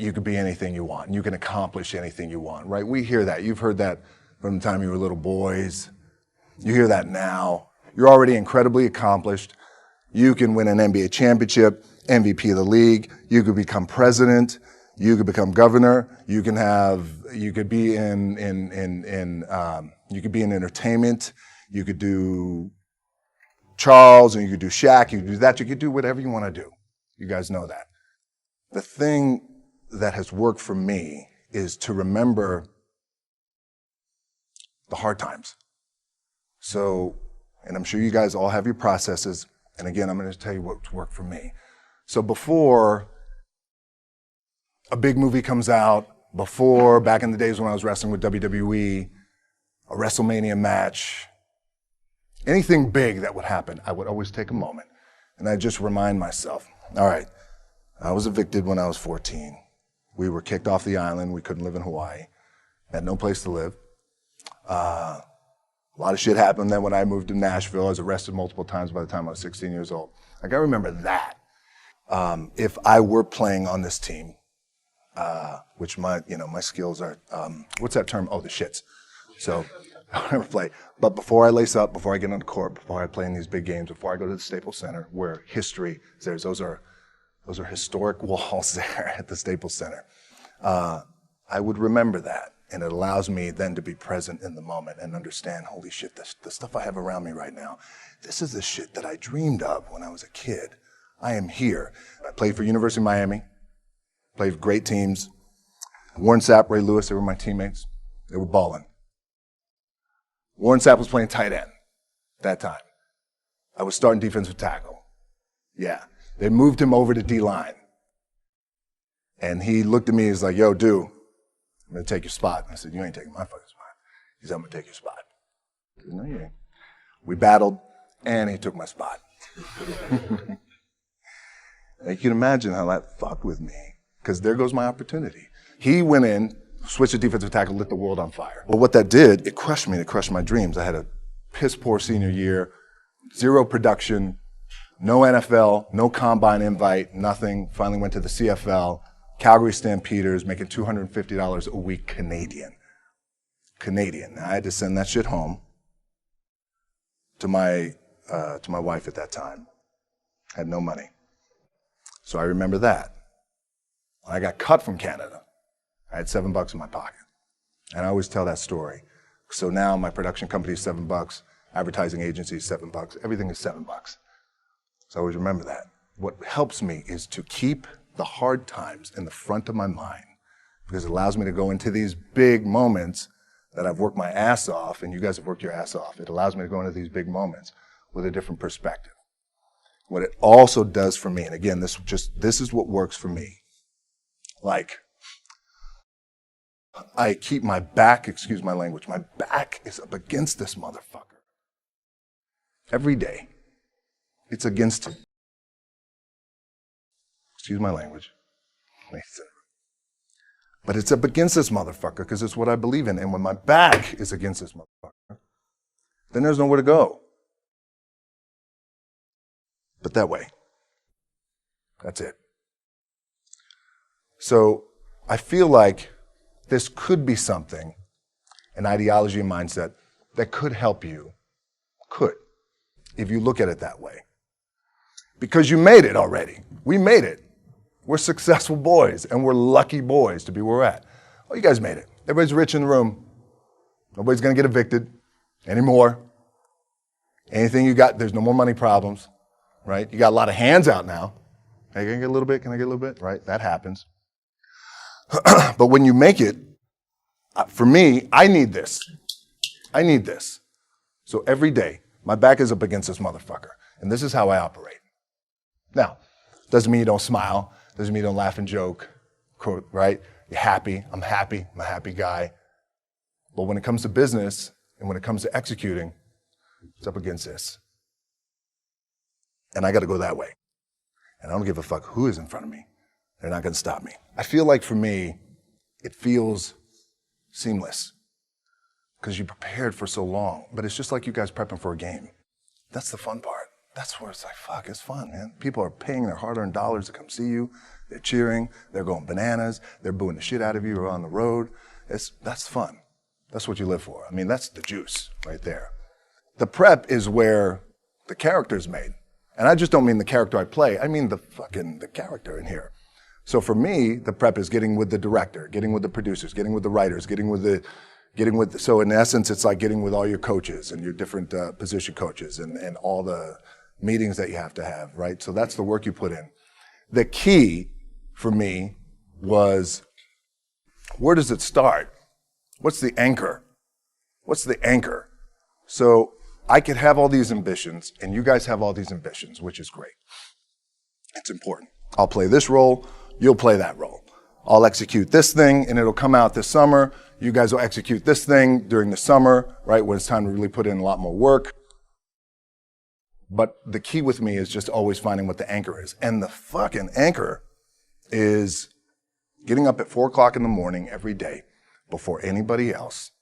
you could be anything you want. You can accomplish anything you want, right? We hear that. You've heard that from the time you were little boys. You hear that now. You're already incredibly accomplished. You can win an NBA championship, MVP of the league. You could become president. You could become governor. You could be in entertainment. You could do Charles, and you could do Shaq. You could do that. You could do whatever you want to do. You guys know that. The thing that has worked for me is to remember the hard times. So, and I'm sure you guys all have your processes. And again, I'm going to tell you what's worked for me. So before a big movie comes out, before back in the days when I was wrestling with WWE, a Wrestlemania match, anything big that would happen, I would always take a moment and I'd just remind myself, all right, I was evicted when I was 14. We were kicked off the island. We couldn't live in Hawaii. Had no place to live. A lot of shit happened then when I moved to Nashville. I was arrested multiple times by the time I was 16 years old. I gotta remember that. If I were playing on this team, which my skills are, what's that term? Oh, the shits. So I never play. But before I lace up, before I get on the court, before I play in these big games, before I go to the Staples Center, where history is there, those are historic walls there at the Staples Center. I would remember that. And it allows me then to be present in the moment and understand, holy shit, the stuff I have around me right now, this is the shit that I dreamed of when I was a kid. I am here. I played for University of Miami, played for great teams. Warren Sapp, Ray Lewis, they were my teammates. They were balling. Warren Sapp was playing tight end that time. I was starting defensive tackle. Yeah. They moved him over to D-line. And he looked at me, he's like, yo, dude, I'm going to take your spot. I said, you ain't taking my fucking spot. He said, I'm going to take your spot. I said, no, you ain't. We battled, and he took my spot. You can imagine how that fucked with me, because there goes my opportunity. He went in, switched to defensive tackle, lit the world on fire. Well, what that did, it crushed me. It crushed my dreams. I had a piss-poor senior year, zero production, no NFL, no combine invite, nothing. Finally went to the CFL. Calgary Stampeders, making $250 a week Canadian. Now, I had to send that shit home to my wife at that time. I had no money. So I remember that. When I got cut from Canada, I had $7 in my pocket. And I always tell that story. So now my production company is $7, advertising agency is $7, everything is $7. So I always remember that. What helps me is to keep the hard times in the front of my mind, because it allows me to go into these big moments that I've worked my ass off, and you guys have worked your ass off. It allows me to go into these big moments with a different perspective. What it also does for me, and again, this is what works for me. Like, I keep my back, excuse my language, my back is up against this motherfucker. Every day, it's against it. Excuse my language. But it's up against this motherfucker because it's what I believe in. And when my back is against this motherfucker, then there's nowhere to go. But that way. That's it. So I feel like this could be something, an ideology and mindset, that could help you. Could. If you look at it that way. Because you made it already. We made it. We're successful boys, and we're lucky boys to be where we're at. Oh, you guys made it. Everybody's rich in the room. Nobody's going to get evicted anymore. Anything you got, there's no more money problems, right? You got a lot of hands out now. Hey, can I get a little bit? Can I get a little bit? Right? That happens. But when you make it, for me, I need this. I need this. So every day, my back is up against this motherfucker, and this is how I operate. Now, doesn't mean you don't smile. Doesn't mean you don't laugh and joke, right? You're happy. I'm a happy guy. But when it comes to business and when it comes to executing, it's up against this. And I got to go that way. And I don't give a fuck who is in front of me. They're not going to stop me. I feel like for me, it feels seamless because you prepared for so long. But it's just like you guys prepping for a game. That's the fun part. that's where it's like, fuck, it's fun, man. People are paying their hard-earned dollars to come see you. They're cheering. They're going bananas. They're booing the shit out of you or on the road. That's fun. That's what you live for. I mean, that's the juice right there. The prep is where the character's made. And I just don't mean the character I play. I mean the character in here. So for me, the prep is getting with the director, getting with the producers, getting with the writers, so in essence, it's like getting with all your coaches and your different position coaches and all the meetings that you have to have, right? So that's the work you put in. The key for me was, where does it start? What's the anchor? What's the anchor? So I could have all these ambitions, and you guys have all these ambitions, which is great. It's important. I'll play this role, you'll play that role. I'll execute this thing, and it'll come out this summer. You guys will execute this thing during the summer, right, when it's time to really put in a lot more work. But the key with me is just always finding what the anchor is. And the fucking anchor is getting up at 4 o'clock in the morning every day before anybody else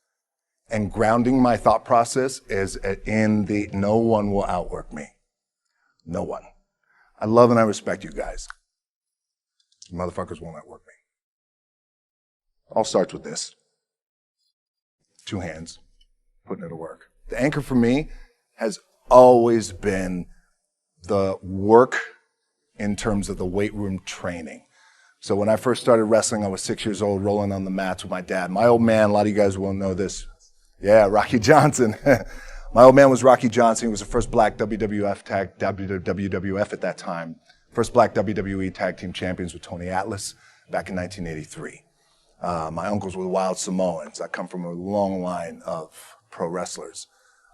and grounding my thought process is in the no one will outwork me. No one. I love and I respect you guys. You motherfuckers won't outwork me. All starts with this. 2 hands, putting it to work. The anchor for me has always been the work in terms of the weight room training. So when I first started wrestling, I was 6 years old, rolling on the mats with my dad. My old man, a lot of you guys will know this. Yeah, Rocky Johnson. My old man was Rocky Johnson. He was the first black WWF at that time. First black WWE tag team champions with Tony Atlas back in 1983. My uncles were the Wild Samoans. I come from a long line of pro wrestlers.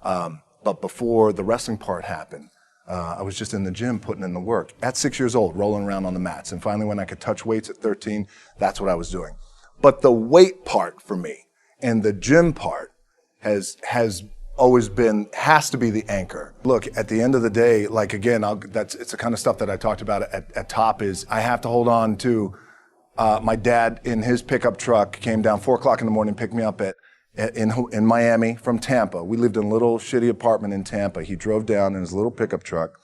But before the wrestling part happened, I was just in the gym putting in the work. At 6 years old, rolling around on the mats. And finally, when I could touch weights at 13, that's what I was doing. But the weight part for me and the gym part has always been, has to be the anchor. Look, at the end of the day, like again, it's the kind of stuff that I talked about at top is I have to hold on to my dad in his pickup truck came down 4 o'clock in the morning, picked me up in Miami from Tampa. We lived in a little shitty apartment in Tampa. He drove down in his little pickup truck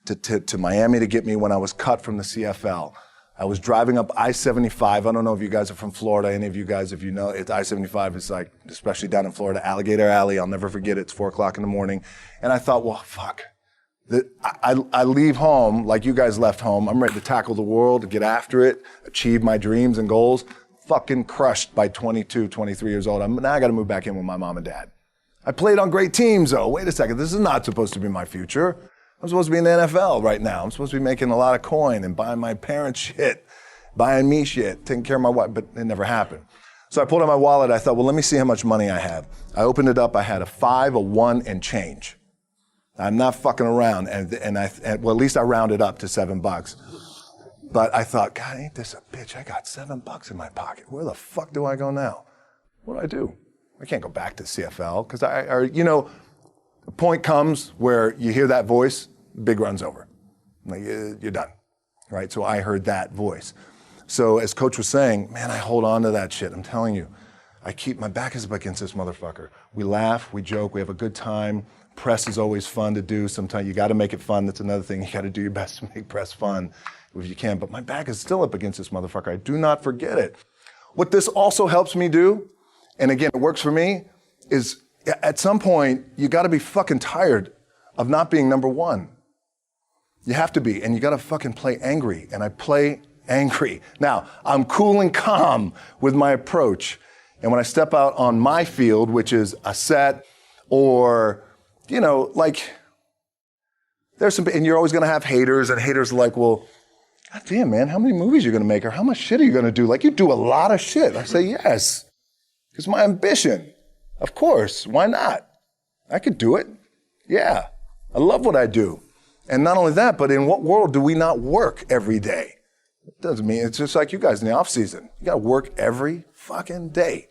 to Miami to get me when I was cut from the CFL. I was driving up I-75. I don't know if you guys are from Florida. Any of you guys, if you know, it's I-75 is like, especially down in Florida, Alligator Alley. I'll never forget it. It's 4 o'clock in the morning. And I thought, well, fuck. I leave home like you guys left home. I'm ready to tackle the world, to get after it, achieve my dreams and goals. Fucking crushed by 22, 23 years old. Now I got to move back in with my mom and dad. I played on great teams, though. Wait a second. This is not supposed to be my future. I'm supposed to be in the NFL right now. I'm supposed to be making a lot of coin and buying my parents shit, buying me shit, taking care of my wife, but it never happened. So I pulled out my wallet. I thought, well, let me see how much money I have. I opened it up. I had a 5, a 1, and change. I'm not fucking around. And at least I rounded up to $7. But I thought, God, ain't this a bitch? I got $7 in my pocket. Where the fuck do I go now? What do I do? I can't go back to CFL because the point comes where you hear that voice, big run's over. Like, you're done, right? So I heard that voice. So as Coach was saying, man, I hold on to that shit. I'm telling you, my back is up against this motherfucker. We laugh, we joke, we have a good time. Press is always fun to do. Sometimes you got to make it fun. That's another thing. You got to do your best to make press fun if you can. But my back is still up against this motherfucker. I do not forget it. What this also helps me do, and again, it works for me, is at some point, you got to be fucking tired of not being number one. You have to be, and you got to fucking play angry. And I play angry. Now, I'm cool and calm with my approach. And when I step out on my field, which is a set or, there's some, and you're always going to have haters, and haters are like, well, God damn, man, how many movies are you going to make, or how much shit are you going to do? Like, you do a lot of shit. I say, yes, it's my ambition. Of course, why not? I could do it. Yeah, I love what I do. And not only that, but in what world do we not work every day? It doesn't mean, it's just like you guys in the off season. You got to work every fucking day.